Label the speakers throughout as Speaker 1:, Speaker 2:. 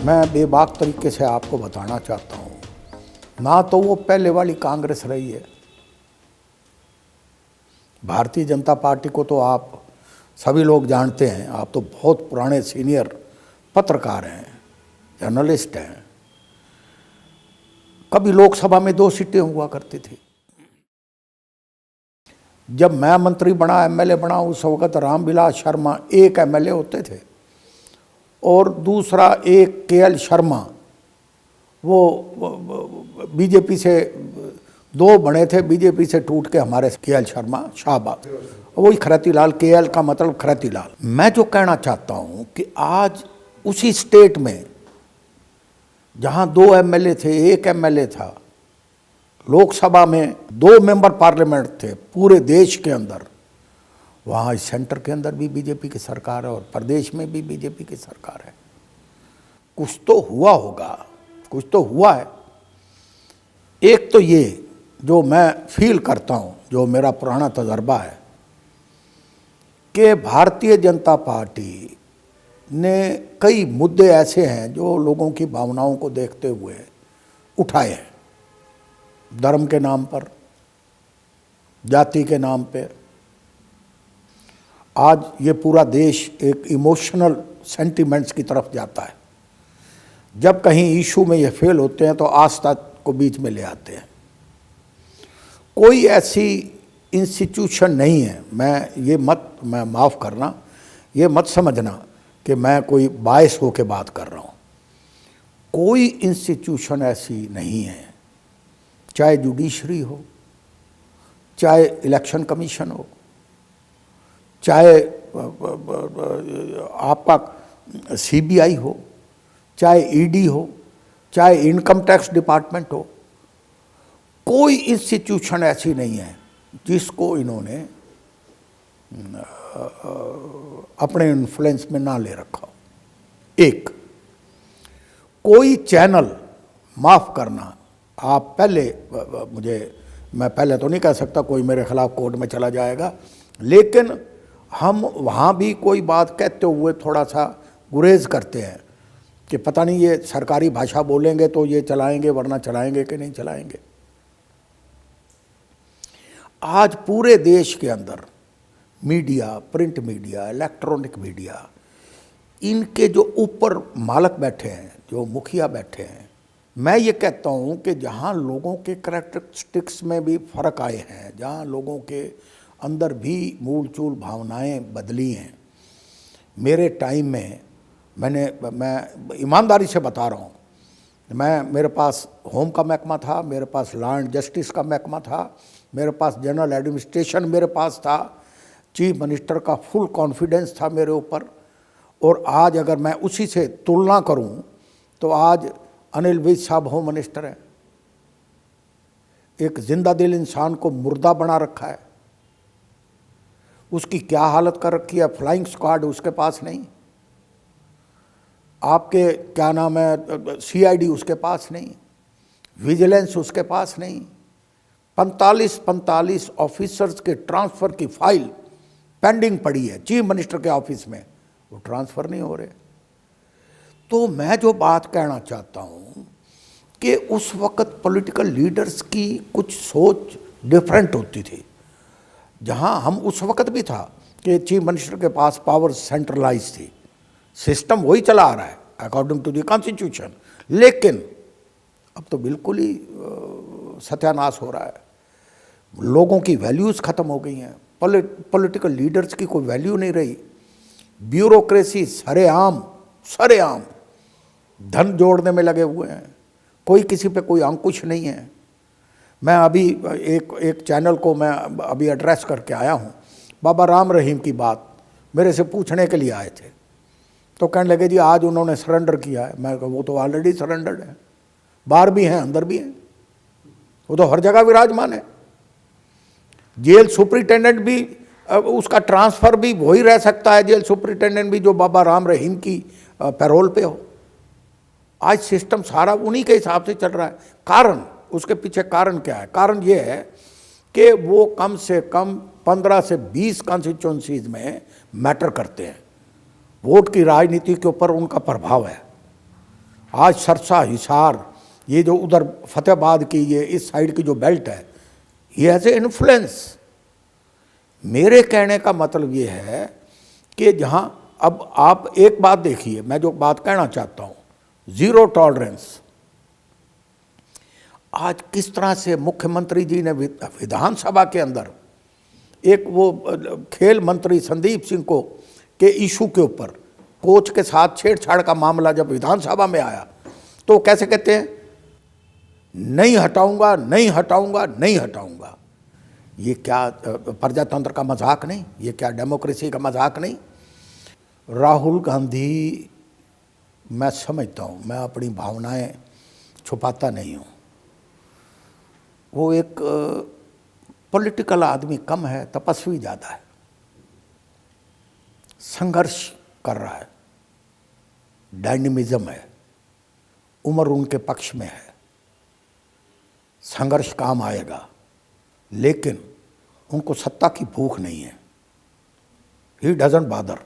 Speaker 1: मैं बेबाक तरीके से आपको बताना चाहता हूँ, ना तो वो पहले वाली कांग्रेस रही है। भारतीय जनता पार्टी को तो आप सभी लोग जानते हैं, आप तो बहुत पुराने सीनियर पत्रकार हैं, जर्नलिस्ट हैं। कभी लोकसभा में 2 सीटें हुआ करती थी। जब मैं मंत्री बना, एमएलए बना, उस वक्त रामविलास शर्मा एक एमएलए होते थे और दूसरा एक केएल शर्मा, वो बीजेपी से 2 बने थे, बीजेपी से टूट के हमारे केएल शर्मा शाहबाद, वही खरतीलाल, केएल का मतलब खरतीलाल। मैं जो कहना चाहता हूँ कि आज उसी स्टेट में जहाँ 2 एमएलए थे, 1 एमएलए था, लोकसभा में 2 मेंबर पार्लियामेंट थे पूरे देश के अंदर, वहाँ सेंटर के अंदर भी बीजेपी की सरकार है और प्रदेश में भी बीजेपी की सरकार है। कुछ तो हुआ होगा, कुछ तो हुआ है। एक तो ये जो मैं फील करता हूँ, जो मेरा पुराना तजर्बा है, कि भारतीय जनता पार्टी ने कई मुद्दे ऐसे हैं जो लोगों की भावनाओं को देखते हुए उठाए हैं। धर्म के नाम पर, जाति के नाम पे आज ये पूरा देश एक इमोशनल सेंटिमेंट्स की तरफ जाता है। जब कहीं इशू में ये फेल होते हैं तो आस्था को बीच में ले आते हैं। कोई ऐसी इंस्टीट्यूशन नहीं है, मैं माफ़ करना, ये मत समझना कि मैं कोई बायस होकर बात कर रहा हूँ। कोई इंस्टीट्यूशन ऐसी नहीं है, चाहे जुडिशरी हो, चाहे इलेक्शन कमीशन हो, चाहे आपका सीबीआई हो, चाहे ईडी हो, चाहे इनकम टैक्स डिपार्टमेंट हो, कोई इंस्टीट्यूशन ऐसी नहीं है जिसको इन्होंने अपने इन्फ्लुएंस में ना ले रखा हो। एक कोई चैनल, माफ़ करना, आप मैं पहले तो नहीं कह सकता कोई मेरे खिलाफ कोर्ट में चला जाएगा, लेकिन हम वहाँ भी कोई बात कहते हुए थोड़ा सा गुरेज करते हैं कि पता नहीं ये सरकारी भाषा बोलेंगे तो ये चलाएंगे, वरना चलाएंगे कि नहीं चलाएंगे। आज पूरे देश के अंदर media, print media, electronic media, इनके जो ऊपर मालक बैठे हैं, जो मुखिया बैठे हैं, मैं ये कहता हूँ कि जहाँ लोगों के करैक्टरिस्टिक्स में भी फ़र्क आए हैं, जहाँ लोगों के अंदर भी मूल चूल भावनाएं बदली हैं। मेरे टाइम में मैं ईमानदारी से बता रहा हूँ, मेरे पास होम का महकमा था, मेरे पास लॉ एंड जस्टिस का महकमा था, मेरे पास जनरल एडमिनिस्ट्रेशन मेरे पास था, चीफ मिनिस्टर का फुल कॉन्फिडेंस था मेरे ऊपर। और आज अगर मैं उसी से तुलना करूं तो आज अनिल विज साहब होम मिनिस्टर हैं। एक जिंदा दिल इंसान को मुर्दा बना रखा है, उसकी क्या हालत कर रखी है। फ्लाइंग स्क्वाड उसके पास नहीं, आपके क्या नाम है, सीआईडी उसके पास नहीं, विजिलेंस उसके पास नहीं। 45 ऑफिसर्स के ट्रांसफ़र की फाइल पेंडिंग पड़ी है चीफ मिनिस्टर के ऑफिस में, वो ट्रांसफ़र नहीं हो रहे। तो मैं जो बात कहना चाहता हूँ कि उस वक़्त पॉलिटिकल लीडर्स की कुछ सोच डिफरेंट होती थी। जहाँ हम उस वक़्त भी था कि चीफ मिनिस्टर के पास पावर सेंट्रलाइज थी, सिस्टम वही चला आ रहा है अकॉर्डिंग टू द कॉन्स्टिट्यूशन, लेकिन अब तो बिल्कुल ही सत्यानाश हो रहा है। लोगों की वैल्यूज़ ख़त्म हो गई हैं, पॉलिटिकल लीडर्स की कोई वैल्यू नहीं रही। ब्यूरोक्रेसी सरेआम धन जोड़ने में लगे हुए हैं, कोई किसी पे कोई अंकुश नहीं है। मैं अभी एक चैनल को मैं अभी एड्रेस करके आया हूँ, बाबा राम रहीम की बात मेरे से पूछने के लिए आए थे, तो कहने लगे जी आज उन्होंने सरेंडर किया है। मैं कहा वो तो ऑलरेडी सरेंडर्ड है, बाहर भी हैं अंदर भी हैं, वो तो हर जगह विराजमान है। जेल सुपरिटेंडेंट भी, उसका ट्रांसफ़र भी वही रह सकता है, जेल सुपरिटेंडेंट भी जो बाबा राम रहीम की पैरोल पे हो। आज सिस्टम सारा उन्हीं के हिसाब से चल रहा है। कारण, उसके पीछे कारण क्या है? कारण ये है कि वो कम से कम 15 से 20 कॉन्स्टिट्यूंसीज में मैटर करते हैं। वोट की राजनीति के ऊपर उनका प्रभाव है। आज सरसा, हिसार, ये जो उधर फतेहाबाद की ये इस साइड की जो बेल्ट है, ये हैज़ ए इन्फ्लुएंस। मेरे कहने का मतलब ये है कि जहाँ अब आप एक बात देखिए, मैं जो बात कहना चाहता हूँ, ज़ीरो टॉलरेंस। आज किस तरह से मुख्यमंत्री जी ने विधानसभा के अंदर एक वो खेल मंत्री संदीप सिंह को के इशू के ऊपर कोच के साथ छेड़छाड़ का मामला जब विधानसभा में आया तो कैसे कहते हैं, नहीं हटाऊंगा, नहीं हटाऊंगा, नहीं हटाऊंगा। ये क्या प्रजातंत्र का मजाक नहीं? ये क्या डेमोक्रेसी का मजाक नहीं? राहुल गांधी, मैं समझता हूँ, मैं अपनी भावनाएं छुपाता नहीं हूँ, वो एक पॉलिटिकल आदमी कम है, तपस्वी ज़्यादा है, संघर्ष कर रहा है, डायनेमिज्म है, उम्र उनके पक्ष में है, संघर्ष काम आएगा, लेकिन उनको सत्ता की भूख नहीं है। ही डजंट बादर।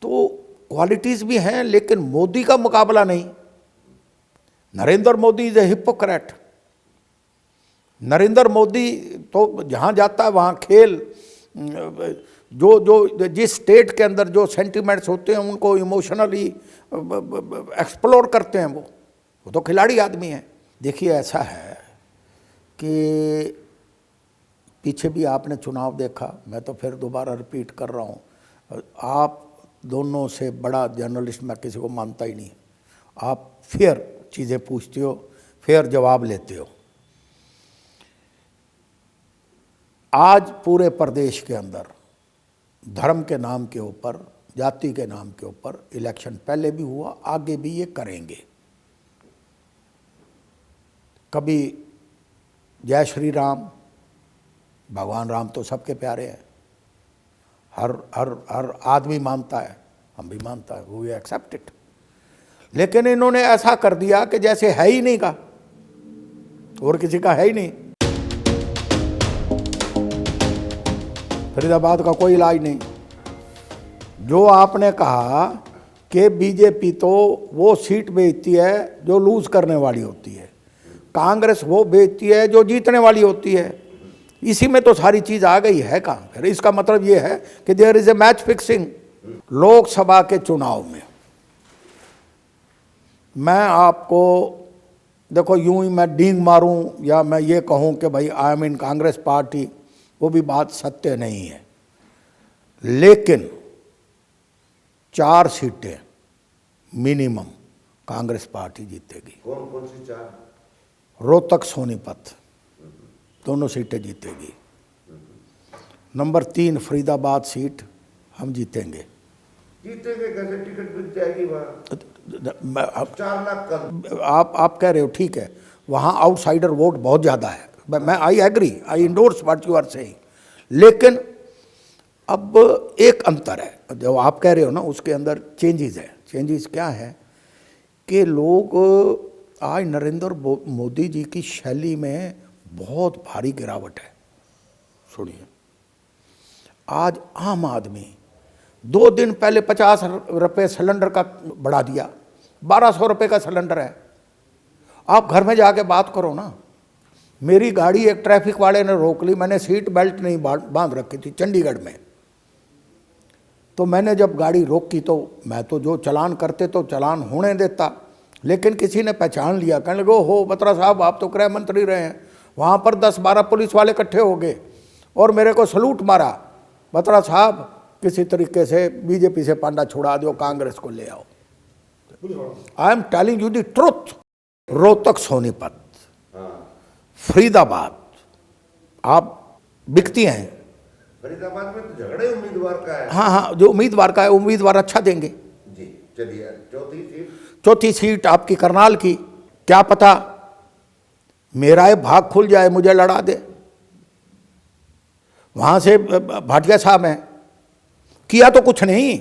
Speaker 1: तो क्वालिटीज़ भी हैं, लेकिन मोदी का मुकाबला नहीं। Narendra Modi is a hypocrite. Narendra Modi तो जहाँ जाता है वहाँ खेल, जो जिस स्टेट के अंदर जो सेंटिमेंट्स होते हैं उनको इमोशनली एक्सप्लोर करते हैं, वो तो खिलाड़ी आदमी है। देखिए, ऐसा है कि पीछे भी आपने चुनाव देखा, मैं तो फिर दोबारा रिपीट कर रहा हूँ, आप दोनों से बड़ा जर्नलिस्ट मैं किसी को मानता ही नहीं। आप फेयर चीज़ें पूछते हो, फेयर जवाब लेते हो। आज पूरे प्रदेश के अंदर धर्म के नाम के ऊपर, जाति के नाम के ऊपर इलेक्शन पहले भी हुआ, आगे भी ये करेंगे। कभी जय श्री राम, भगवान राम तो सबके प्यारे हैं, हर आदमी मानता है, हम भी मानता है, वी एक्सेप्ट इट। लेकिन इन्होंने ऐसा कर दिया कि जैसे है ही नहीं का, और किसी का है ही नहीं। फरीदाबाद का कोई इलाज नहीं। जो आपने कहा कि बीजेपी तो वो सीट बेचती है जो लूज करने वाली होती है, कांग्रेस वो बेचती है जो जीतने वाली होती है, इसी में तो सारी चीज़ आ गई है कहाँ। फिर इसका मतलब ये है कि there is a match fixing. Lok Sabha के चुनाव में मैं आपको देखो, यूं ही मैं डींग मारूं या मैं ये कहूं कि भाई I am in Congress party, वो भी बात सत्य नहीं है। लेकिन 4 सीटें मिनिमम कांग्रेस पार्टी जीतेगी।
Speaker 2: कौन कौन सी 4?
Speaker 1: रोहतक, सोनीपत, दोनों सीटें जीतेगी। नंबर 3 फरीदाबाद सीट हम जीतेंगे।
Speaker 2: जीतेंगे कैसे? टिकट मिल जाएगी वहाँ। 4 लाख कम।
Speaker 1: आप कह रहे हो, ठीक है, वहाँ आउटसाइडर वोट बहुत ज़्यादा है, मैं I agree, I endorse what you are saying. लेकिन अब एक अंतर है, जो आप कह रहे हो ना, उसके अंदर चेंजेस है। चेंजेस क्या है कि लोग आज नरेंद्र मोदी जी की शैली में बहुत भारी गिरावट है। सुनिए, आज आम आदमी 2 दिन पहले 50 रुपये सिलेंडर का बढ़ा दिया, 1200 रुपये का सिलेंडर है। आप घर में जाके बात करो ना। मेरी गाड़ी एक ट्रैफिक वाले ने रोक ली, मैंने सीट बेल्ट नहीं बांध रखी थी चंडीगढ़ में, तो मैंने जब गाड़ी रोकी तो मैं तो जो चालान करते तो चालान होने देता, लेकिन किसी ने पहचान लिया, कहने लगे हो बत्रा साहब आप तो गृह मंत्री रहे हैं। वहाँ पर 10-12 पुलिस वाले इकट्ठे हो गए और मेरे को सलूट मारा, बत्रा साहब किसी तरीके से बीजेपी से पांडा छुड़ा दो, कांग्रेस को ले आओ। I am telling you the truth. Rohtak, Sonipat, Faridabad आप बिकती हैं।
Speaker 2: फरीदाबाद में तो झगड़े उम्मीदवार का है।
Speaker 1: हाँ, जो उम्मीदवार का है, उम्मीदवार अच्छा देंगे
Speaker 2: जी। चलिए,
Speaker 1: चौथी सीट आपकी करनाल की, क्या पता मेरा ये भाग खुल जाए, मुझे लड़ा दे। वहां से भाटिया साहब हैं, किया तो कुछ नहीं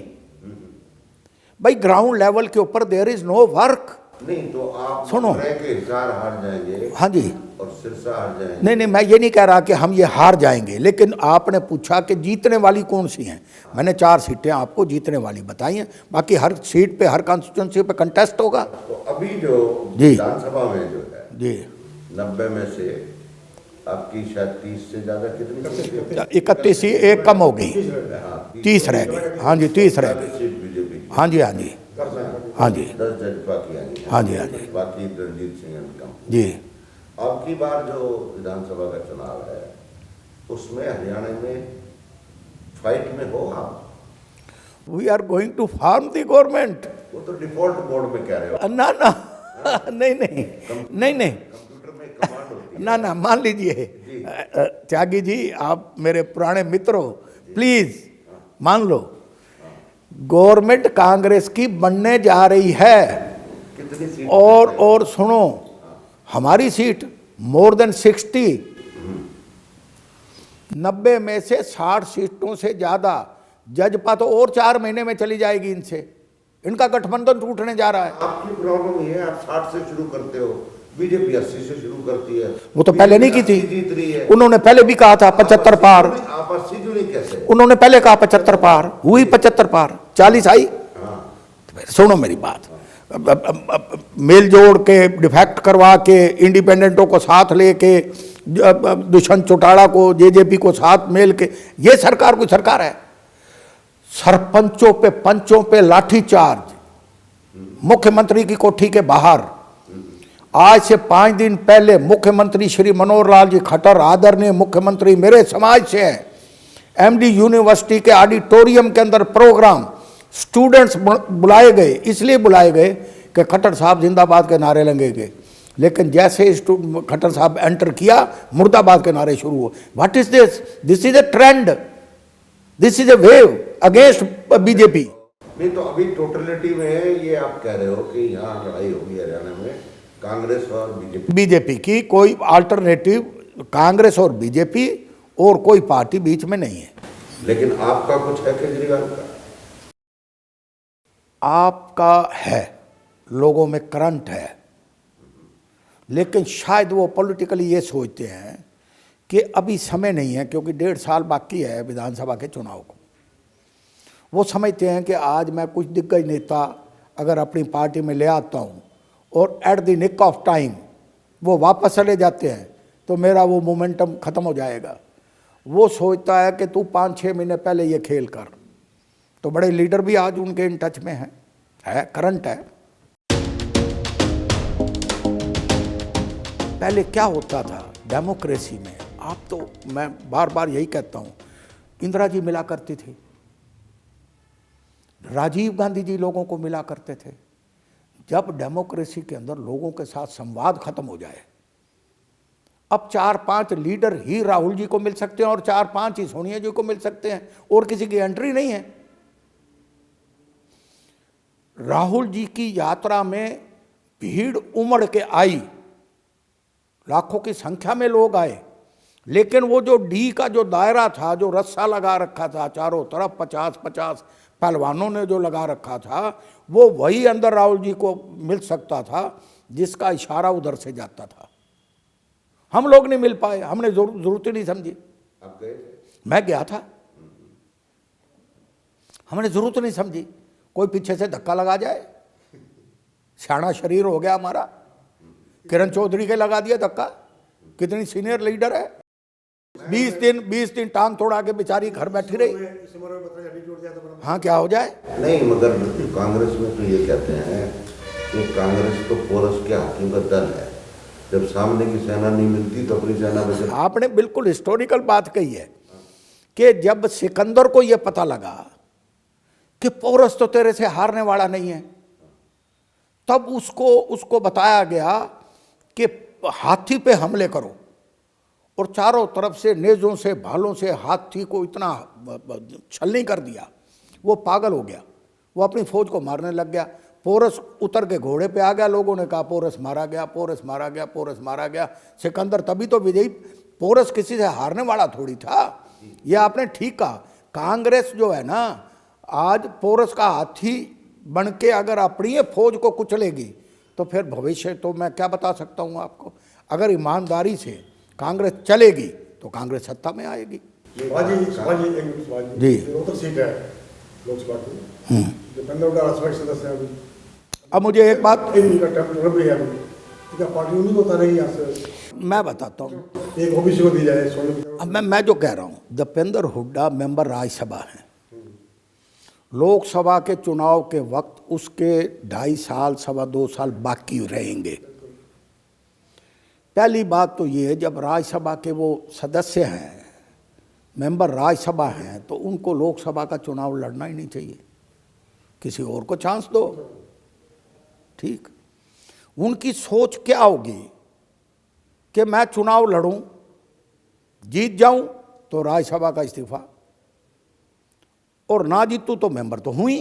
Speaker 1: भाई। ग्राउंड लेवल के ऊपर देयर इज नो वर्क।
Speaker 2: नहीं तो आप
Speaker 1: सुनो।
Speaker 2: रह के हिसार हार जाएंगे
Speaker 1: हाँ जी,
Speaker 2: और सिरसा हार जाएंगे।
Speaker 1: नहीं नहीं, मैं ये नहीं कह रहा कि हम ये हार जाएंगे, लेकिन आपने पूछा कि जीतने वाली कौन सी हैं। मैंने 4 सीटें आपको जीतने वाली बताई हैं, बाकी हर सीट पे, हर कॉन्स्टिट्यूंसी पे कंटेस्ट होगा।
Speaker 2: तो अभी जो
Speaker 1: जी।
Speaker 2: विधानसभा में जो है
Speaker 1: जी,
Speaker 2: 90 में से आपकी शायद 30 से ज्यादा कितनी
Speaker 1: 31 ही, एक कम हो गई, 30 रह गई। हाँ जी, 30 रह गई।
Speaker 2: सीट बीजेपी की,
Speaker 1: हाँ जी, हाँ जी, हाँ जी,
Speaker 2: 10 जजपा की आई हैं।
Speaker 1: हाँ जी, हाँ जी,
Speaker 2: बाकी रणजीत सिंह एंड कंपनी।
Speaker 1: जी।
Speaker 2: अब की बार जो विधानसभा का चुनाव है उसमें हरियाणा में फाइट में हो आप?
Speaker 1: We are going to form the government.
Speaker 2: वो तो डिफॉल्ट मोड में कह रहे हो।
Speaker 1: ना ना, नहीं नहीं, नहीं नहीं,
Speaker 2: कंप्यूटर में कमांड होती है।
Speaker 1: ना ना, मान लीजिए त्यागी जी, आप मेरे पुराने मित्र हो, प्लीज मान लो, गवर्नमेंट कांग्रेस की बनने जा रही है।
Speaker 2: कितनी सीट?
Speaker 1: और सुनो, हमारी सीट मोर देन 60, 90 में से 60 सीटों से ज्यादा। जजपा तो और 4 महीने में चली जाएगी इनसे, इनका गठबंधन टूटने जा रहा है।
Speaker 2: आपकी प्रॉब्लम ये है, आप 60 से शुरू करते हो, बीजेपी 80 से शुरू करती है।
Speaker 1: वो तो पहले नहीं की थी,
Speaker 2: जीत रही है।
Speaker 1: उन्होंने पहले भी कहा था 75 पार।
Speaker 2: आप 80 जुड़ी कैसे?
Speaker 1: उन्होंने पहले कहा 75 पार, हुई 75 पार, 40 आई।
Speaker 2: हाँ।
Speaker 1: सुनो मेरी बात, मेल जोड़ के, डिफेक्ट करवा के, इंडिपेंडेंटों को साथ लेके, दुष्यंत चौटाला को, जेजेपी को साथ मेल के, ये सरकार कोई सरकार है? सरपंचों पे, पंचों पे लाठीचार्ज, मुख्यमंत्री की कोठी के बाहर। आज से 5 दिन पहले मुख्यमंत्री श्री मनोहर लाल जी खट्टर, आदरणीय मुख्यमंत्री, मेरे समाज से हैं, एमडी यूनिवर्सिटी के ऑडिटोरियम के अंदर प्रोग्राम, स्टूडेंट्स बुलाए गए, इसलिए बुलाए गए कि खट्टर साहब जिंदाबाद के नारे लगेंगे। लेकिन जैसे खट्टर साहब एंटर किया, मुर्दाबाद के नारे शुरू हुए। What is this? This is a trend, this is a wave against BJP.
Speaker 2: नहीं तो अभी टोटलिटी में ये आप कह रहे हो कि यहाँ लड़ाई होगी हरियाणा में कांग्रेस और
Speaker 1: बीजेपी की, कोई अल्टरनेटिव कांग्रेस और बीजेपी और कोई पार्टी बीच में नहीं है।
Speaker 2: लेकिन आपका कुछ है केजरीवाल का?
Speaker 1: आपका है, लोगों में करंट है, लेकिन शायद वो पॉलिटिकली ये सोचते हैं कि अभी समय नहीं है, क्योंकि 1.5 साल बाकी है विधानसभा के चुनाव को। वो समझते हैं कि आज मैं कुछ दिग्गज नेता अगर अपनी पार्टी में ले आता हूँ और at the nick of time वो वापस चले जाते हैं, तो मेरा वो मोमेंटम ख़त्म हो जाएगा। वो सोचता है कि तू 5-6 महीने पहले ये खेल कर। तो बड़े लीडर भी आज उनके इन टच में है, करंट है। पहले क्या होता था डेमोक्रेसी में, आप तो, मैं बार बार यही कहता हूँ, इंदिरा जी मिला करती थी, राजीव गांधी जी लोगों को मिला करते थे। जब डेमोक्रेसी के अंदर लोगों के साथ संवाद खत्म हो जाए, अब 4-5 लीडर ही राहुल जी को मिल सकते हैं और 4-5 ही सोनिया जी को मिल सकते हैं, और किसी की एंट्री नहीं है। राहुल जी की यात्रा में भीड़ उमड़ के आई, लाखों की संख्या में लोग आए, लेकिन वो जो डी का जो दायरा था, जो रस्सा लगा रखा था चारों तरफ, 50-50 पहलवानों ने जो लगा रखा था, वो वही अंदर राहुल जी को मिल सकता था जिसका इशारा उधर से जाता था। हम लोग नहीं मिल पाए, हमने जरूरत ही नहीं समझी।
Speaker 2: आप गए?
Speaker 1: मैं गया था, हमने जरूरत नहीं समझी। कोई पीछे से धक्का लगा जाए, सियाना शरीर हो गया हमारा, किरण चौधरी के लगा दिया धक्का, कितनी सीनियर लीडर है, 20 दिन टांग तोड़ा के बेचारी घर बैठी रही। हाँ, क्या हो जाए?
Speaker 2: नहीं, मगर कांग्रेस में तो ये कहते हैं कि कांग्रेस तो पोरस के हाथी का दल है, जब सामने की सेना नहीं मिलती तो अपनी सेना में।
Speaker 1: आपने बिल्कुल हिस्टोरिकल बात कही है कि जब सिकंदर को यह पता लगा कि पोरस तो तेरे से हारने वाला नहीं है, तब उसको बताया गया कि हाथी पे हमले करो, और चारों तरफ से नेज़ों से, भालों से हाथी को इतना छलनी कर दिया, वो पागल हो गया, वो अपनी फौज को मारने लग गया। पोरस उतर के घोड़े पे आ गया, लोगों ने कहा पोरस मारा गया, पोरस मारा गया, पोरस मारा गया। सिकंदर तभी तो विजयी, पोरस किसी से हारने वाला थोड़ी था। ये आपने ठीक कहा, कांग्रेस जो है ना, आज पोरस का हाथी बन के अगर अपनी फौज को कुचलेगी तो फिर भविष्य तो मैं क्या बता सकता हूँ आपको। अगर ईमानदारी से कांग्रेस चलेगी तो कांग्रेस सत्ता में आएगी। जी
Speaker 3: रोहतक सीट है लोकसभा की, दीपेंद्र हुड्डा राज्यसभा सदस्य है अभी।
Speaker 1: अब मुझे एक बात
Speaker 3: भी है अभी, क्या पार्टी उन्हीं को उतारेगी यहाँ से?
Speaker 1: मैं बताता हूँ,
Speaker 3: एक ओबीसी को दी जाए सोने।
Speaker 1: अब मैं जो कह रहा हूँ, दीपेंद्र हुड्डा मेंबर राज्यसभा हैं। लोकसभा के चुनाव के वक्त उसके 2.5 साल 2.25 साल बाकी रहेंगे। पहली बात तो ये, जब राज्यसभा के वो सदस्य हैं, मेंबर राज्यसभा हैं, तो उनको लोकसभा का चुनाव लड़ना ही नहीं चाहिए, किसी और को चांस दो। ठीक, उनकी सोच क्या होगी कि मैं चुनाव लड़ूं, जीत जाऊं तो राज्यसभा का इस्तीफा, और ना जीतूं तो मेंबर तो हुई।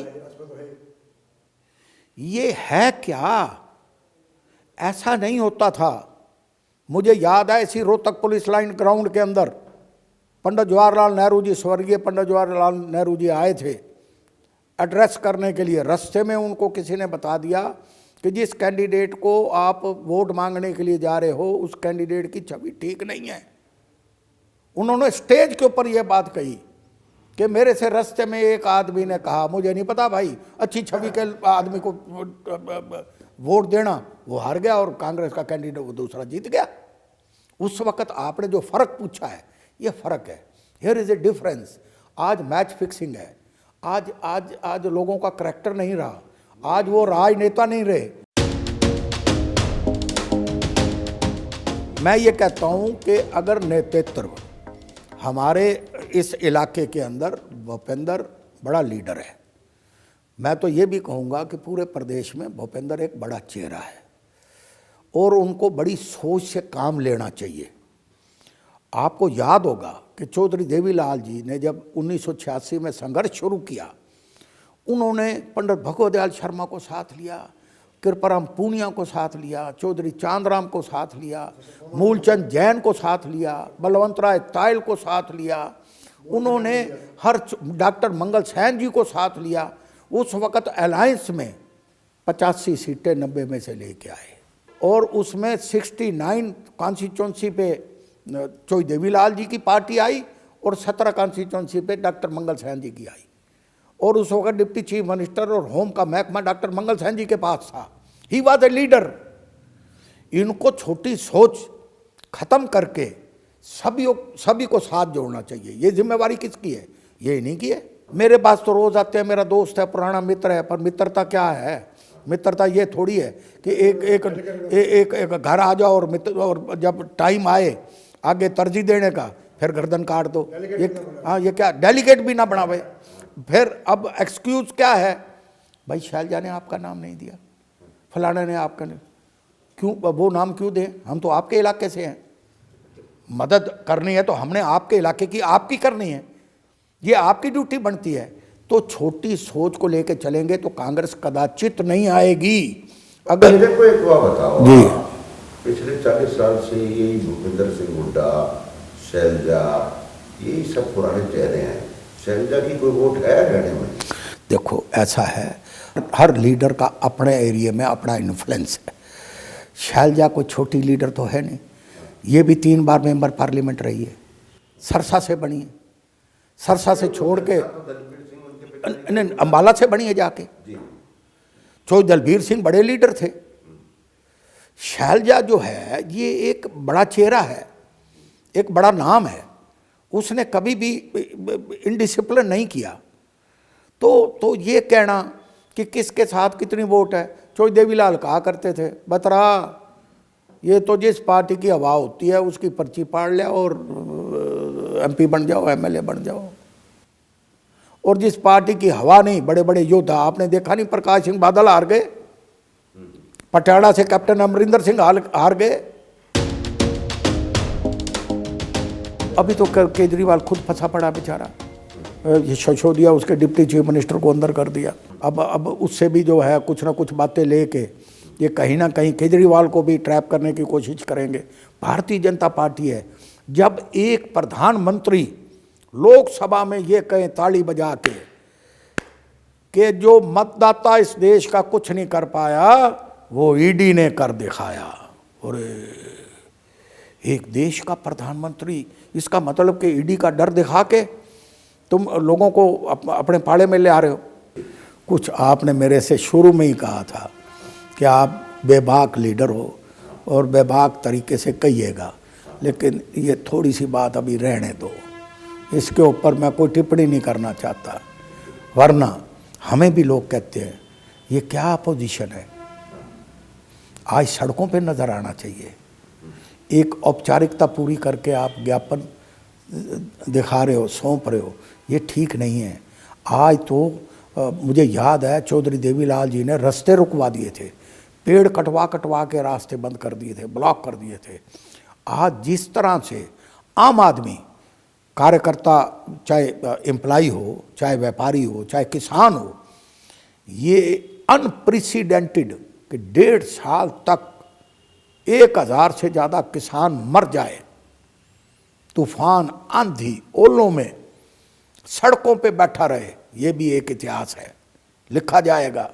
Speaker 1: ये है क्या? ऐसा नहीं होता था। मुझे याद है, इसी रोहतक पुलिस लाइन ग्राउंड के अंदर पंडित जवाहरलाल नेहरू जी, स्वर्गीय पंडित जवाहरलाल नेहरू जी आए थे एड्रेस करने के लिए। रास्ते में उनको किसी ने बता दिया कि जिस कैंडिडेट को आप वोट मांगने के लिए जा रहे हो, उस कैंडिडेट की छवि ठीक नहीं है। उन्होंने स्टेज के ऊपर यह बात कही कि मेरे से रास्ते में एक आदमी ने कहा, मुझे नहीं पता भाई, अच्छी छवि के आदमी को वोट देना, वो हार गया और कांग्रेस का कैंडिडेट वो दूसरा जीत गया। उस वक्त आपने जो फ़र्क पूछा है, ये फ़र्क है। Here is a difference. आज मैच फिक्सिंग है। आज आज आज लोगों का करैक्टर नहीं रहा, आज वो राजनेता नहीं रहे। मैं ये कहता हूँ कि अगर नेतृत्व हमारे इस इलाके के अंदर, भूपेंद्र बड़ा लीडर है। मैं तो ये भी कहूँगा कि पूरे प्रदेश में भूपेंद्र एक बड़ा चेहरा है और उनको बड़ी सोच से काम लेना चाहिए। आपको याद होगा कि चौधरी देवीलाल जी ने जब 1986 में संघर्ष शुरू किया, उन्होंने पंडित भगवत दयाल शर्मा को साथ लिया, कृपाराम पूनिया को साथ लिया, चौधरी चांदराम को साथ लिया, मूलचंद जैन को साथ लिया, बलवंत राय तायल को साथ लिया, उन्होंने डॉक्टर मंगल सैन जी को साथ लिया। उस वक़्त अलायंस में 85 सीटें 90 में से लेके आए और उसमें 69 कॉन्स्टिट्यूंसी पे चौधरी देवीलाल जी की पार्टी आई और 17 कॉन्स्टिट्यूंसी पे डॉक्टर मंगल सैन जी की आई। और उस वक्त डिप्टी चीफ मिनिस्टर और होम का महकमा डॉक्टर मंगल सैन जी के पास था। He was a leader. इनको छोटी सोच खत्म करके सभी को साथ जोड़ना चाहिए। ये जिम्मेवारी किसकी है? ये नहीं की है। मेरे पास तो रोज़ आते हैं, मेरा दोस्त है, पुराना मित्र है, पर मित्रता क्या है? मित्रता ये थोड़ी है कि एक घर आ जाओ और मित्र, और जब टाइम आए आगे तरजीह देने का फिर गर्दन काट दो। ये हाँ, ये क्या डेलीगेट भी ना बनावे। फिर अब एक्सक्यूज़ क्या है? भाई शैलजा ने आपका नाम नहीं दिया, फलाने ने आपका नहीं, क्यों वो नाम क्यों दें? हम तो आपके इलाके से हैं। मदद करनी है तो हमने आपके इलाके की आपकी करनी है, ये आपकी ड्यूटी बनती है। तो छोटी सोच को लेकर चलेंगे तो कांग्रेस कदाचित नहीं आएगी। अगर
Speaker 2: मेरे को एक बात बताओ
Speaker 1: जी,
Speaker 2: पिछले 40 साल से यही भूपेंद्र सिंह हुड्डा, शैलजा, यही सब पुराने चेहरे हैं। शैलजा की कोई वोट है हरियाणा में?
Speaker 1: देखो ऐसा है, हर लीडर का अपने एरिया में अपना इन्फ्लुएंस है। शैलजा कोई छोटी लीडर तो है नहीं, ये भी 3 बार मेंबर पार्लियामेंट रही है, सरसा से बनी है, सरसा से छोड़ के नहीं, अम्बाला से बनी है जाके। चौधरी दलबीर सिंह बड़े लीडर थे। शैलजा जो है ये एक बड़ा चेहरा है, एक बड़ा नाम है। उसने कभी भी इनडिसिप्लिन नहीं किया। तो ये कहना कि किसके साथ कितनी वोट है, चौधरी देवीलाल कहा करते थे, बतरा ये तो जिस पार्टी की हवा होती है उसकी पर्ची पाड़ लिया और MP बन जाओ, MLA बन जाओ। और जिस पार्टी की हवा नहीं, बड़े बड़े योद्धा आपने देखा नहीं, प्रकाश सिंह बादल हार गए, पटियाला से कैप्टन अमरिंदर सिंह हार गए। अभी तो केजरीवाल खुद फंसा पड़ा बेचारा, ये सिसोदिया उसके डिप्टी चीफ मिनिस्टर को अंदर कर दिया। अब उससे भी जो है कुछ ना कुछ बातें लेके ये कहीं ना कहीं केजरीवाल को भी ट्रैप करने की कोशिश करेंगे। भारतीय जनता पार्टी है, जब एक प्रधानमंत्री लोकसभा में ये कहें ताली बजा के कि जो मतदाता इस देश का कुछ नहीं कर पाया वो ईडी ने कर दिखाया। और एक देश का प्रधानमंत्री, इसका मतलब कि ईडी का डर दिखा के तुम लोगों को अपने पाले में ले आ रहे हो। कुछ आपने मेरे से शुरू में ही कहा था कि आप बेबाक लीडर हो और बेबाक तरीके से कहिएगा, लेकिन ये थोड़ी सी बात अभी रहने दो, इसके ऊपर मैं कोई टिप्पणी नहीं करना चाहता। वरना हमें भी लोग कहते हैं ये क्या अपोजिशन है। आज सड़कों पे नज़र आना चाहिए। एक औपचारिकता पूरी करके आप ज्ञापन दिखा रहे हो, सौंप रहे हो, ये ठीक नहीं है। आज तो मुझे याद है चौधरी देवीलाल जी ने रास्ते रुकवा दिए थे, पेड़ कटवा कटवा के रास्ते बंद कर दिए थे, ब्लॉक कर दिए थे। आज जिस तरह से आम आदमी, कार्यकर्ता, चाहे एम्प्लॉय हो, चाहे व्यापारी हो, चाहे किसान हो, ये अनप्रेसिडेंटेड कि 1.5 साल तक 1000 से ज़्यादा किसान मर जाए, तूफान, आंधी, ओलों में सड़कों पे बैठा रहे, ये भी एक इतिहास है, लिखा जाएगा।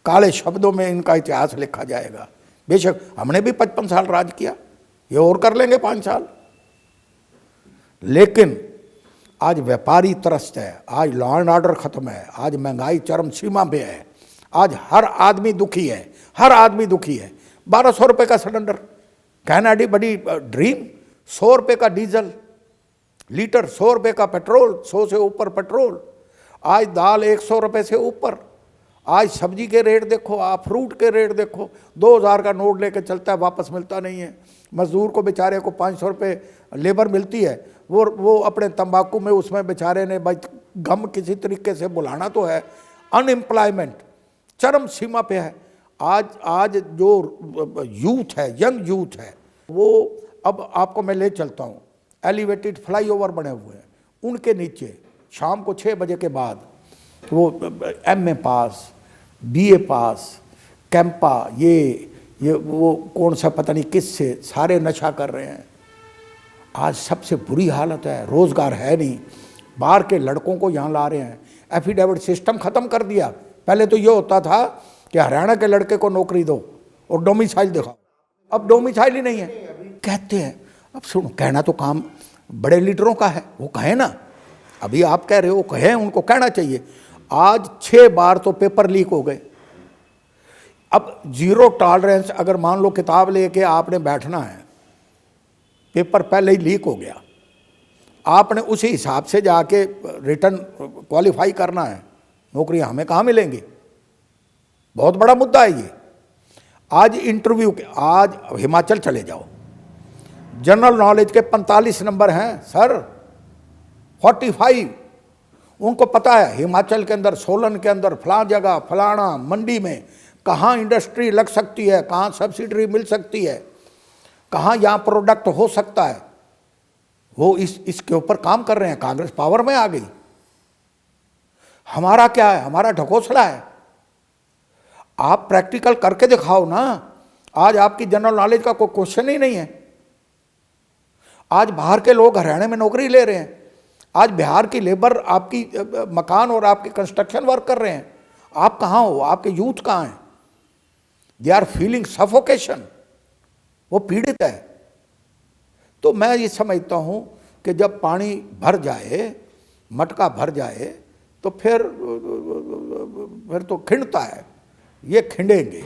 Speaker 1: काले शब्दों में इनका इतिहास लिखा जाएगा। बेशक हमने भी 55 साल राज किया, ये और कर लेंगे 5 साल, लेकिन आज व्यापारी त्रस्त है, आज लॉ एंड ऑर्डर खत्म है, आज महंगाई चरम सीमा पे है, आज हर आदमी दुखी है, हर आदमी दुखी है। 1200 रुपये का सिलेंडर, कहना बड़ी ड्रीम, 100 रुपये का डीजल लीटर, 100 रुपये का पेट्रोल, 100 से ऊपर पेट्रोल, आज दाल 100 रुपये से ऊपर। आज सब्जी के रेट देखो, आप फ्रूट के रेट देखो, 2000 का नोट लेके चलता है, वापस मिलता नहीं है। मजदूर को बेचारे को 500 रुपये लेबर मिलती है, वो अपने तंबाकू में उसमें बेचारे ने भाई गम किसी तरीके से बुलाना तो है। अनएम्प्लॉयमेंट चरम सीमा पे है। आज जो यूथ है, यंग यूथ है, वो, अब आपको मैं ले चलता हूँ, एलिवेटेड फ्लाईओवर बने हुए हैं, उनके नीचे शाम को 6 बजे के बाद वो MA पास, BA पास, कैंपा, ये वो कौन सा पता नहीं किस से सारे नशा कर रहे हैं। आज सबसे बुरी हालत है, रोज़गार है नहीं, बाहर के लड़कों को यहाँ ला रहे हैं। एफिडेविट सिस्टम ख़त्म कर दिया। पहले तो ये होता था कि हरियाणा के लड़के को नौकरी दो और डोमिसाइल दिखाओ, अब डोमिसाइल ही नहीं है। कहते हैं, अब सुनो, कहना तो काम बड़े लीडरों का है, वो कहें ना, अभी आप कह रहे हो, कहें, उनको कहना चाहिए। आज 6 बार तो पेपर लीक हो गए। अब 0 टॉलरेंस, अगर मान लो किताब लेके आपने बैठना है, पेपर पहले ही लीक हो गया, आपने उसी हिसाब से जाके रिटर्न क्वालिफाई करना है, नौकरियां हमें कहाँ मिलेंगी? बहुत बड़ा मुद्दा है ये। आज इंटरव्यू के, आज हिमाचल चले जाओ, जनरल नॉलेज के 45 नंबर हैं सर, 45। उनको पता है हिमाचल के अंदर, सोलन के अंदर, फलां जगह, फलाना मंडी में कहाँ इंडस्ट्री लग सकती है, कहाँ सब्सिडी मिल सकती है, कहाँ यहाँ प्रोडक्ट हो सकता है, वो इसके ऊपर काम कर रहे हैं। कांग्रेस पावर में आ गई। हमारा क्या है? हमारा ढकोसला है। आप प्रैक्टिकल करके दिखाओ ना। आज आपकी जनरल नॉलेज का कोई क्वेश्चन ही नहीं है। आज बाहर के लोग हरियाणा में नौकरी ले रहे हैं। आज बिहार की लेबर आपकी मकान और आपकी कंस्ट्रक्शन वर्क कर रहे हैं। आप कहाँ हो? आपके यूथ कहाँ हैं? दे आर फीलिंग सफोकेशन, वो पीड़ित है। तो मैं ये समझता हूँ कि जब पानी भर जाए, मटका भर जाए, तो फिर तो खिंडता है, ये खिंडेंगे।